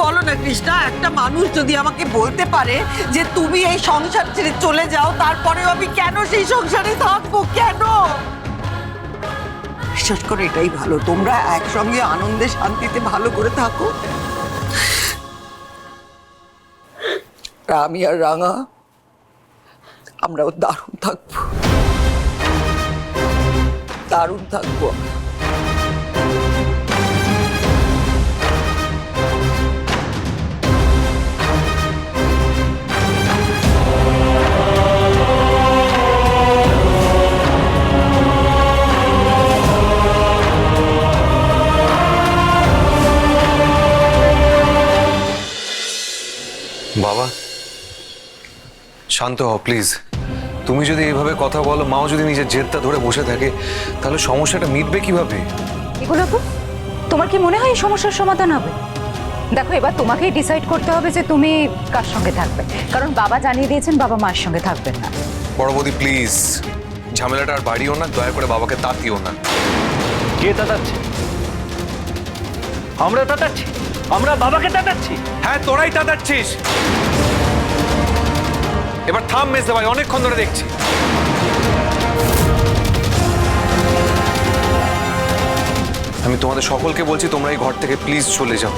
বলো না কৃষ্ণা, একটা মানুষ যদি আমাকে বলতে পারে যে তুমি এই সংসার ছেড়ে চলে যাও, তারপরেও আমি কেন সেই সংসারে থাকবো? কেন? বিশ্বাস করে এটাই ভালো, তোমরা একসঙ্গে আনন্দে শান্তিতে ভালো করে থাকো। আমি আর রাঙা আমরাও দারুণ থাকবো, দারুণ থাকবো। বাবা শান্ত হও প্লিজ। তুমি যদি এইভাবে কথা বলো, মাও যদি নিজের জেদটা ধরে বসে থাকে, তাহলে সমস্যাটা মিটবে কিভাবে? এগুলো তোমার কি মনে হয় এই সমস্যার সমাধান হবে? দেখো, এবার তোমাকেই ডিসাইড করতে হবে যে তুমি কার সঙ্গে থাকবে, কারণ বাবা জানিয়ে দিয়েছেন বাবা মায়ের সঙ্গে থাকবেন না। বড় বৌদি প্লিজ, ঝামেলাটা আর বাড়িও না, দয়া করে বাবাকে তাতিও না। কে তাতাচ্ছে? আমরা তাতাচ্ছি? আমরা বাবাকে তাতাচ্ছি? হ্যাঁ, তোরাই তাতাচ্ছিস। এবার থাম মেজদা ভাই, অনেকক্ষণ ধরে দেখছি। আমি তোমাদের সকলকে বলছি, তোমরা এই ঘর থেকে প্লিজ চলে যাও।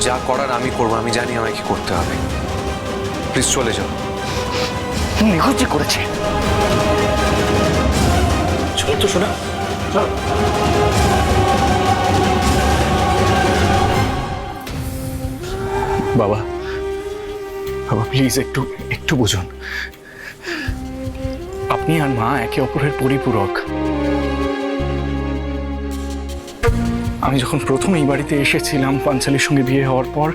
যা করার আমি করবো, আমি জানি আমায় কি করতে হবে। প্লিজ চলে যাও। নিখুঁজি করেছে। চলো তো শোনা, চলো। বাবা, বাবা প্লিজ একটু একটু বুঝুন। আপনি আর মা একে অপরের পরিপূরক। আমি যখন প্রথম এই বাড়িতে এসেছিলাম পাঞ্চালির সঙ্গে বিয়ে হওয়ার পর,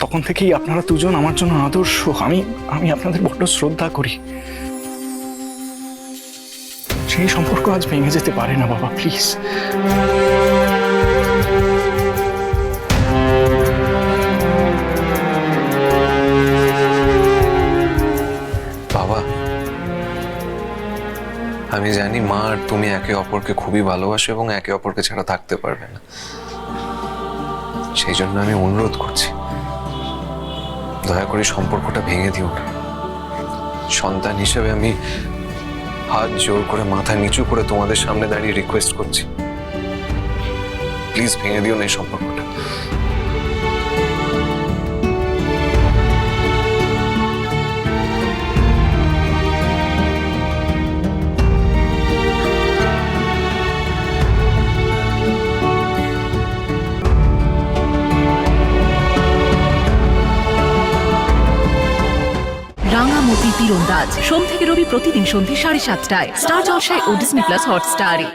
তখন থেকেই আপনারা দুজন আমার জন্য আদর্শ। আমি আপনাদের বড্ড শ্রদ্ধা করি। সেই সম্পর্ক আজ ভেঙে যেতে পারে না বাবা, প্লিজ। বাবা, আমি জানি মা আর তুমি একে অপরকে খুবই ভালোবাসো এবং একে অপরকে ছাড়া থাকতে পারবে না। সেই জন্য আমি অনুরোধ করছি, দয়া করে সম্পর্কটা ভেঙে দিও না। সন্তান হিসেবে আমি হাত জোর করে মাথা নিচু করে তোমাদের সামনে দাঁড়িয়ে রিকোয়েস্ট করছি, প্লিজ ভেঙে দিও না এই সম্পর্কটা। রাঙামতি তীরন্দাজ সোম থেকে রবি প্রতিদিন সন্ধ্যে 7:30টায় স্টার জলসায় ও ডিজনি প্লাস হটস্টারে।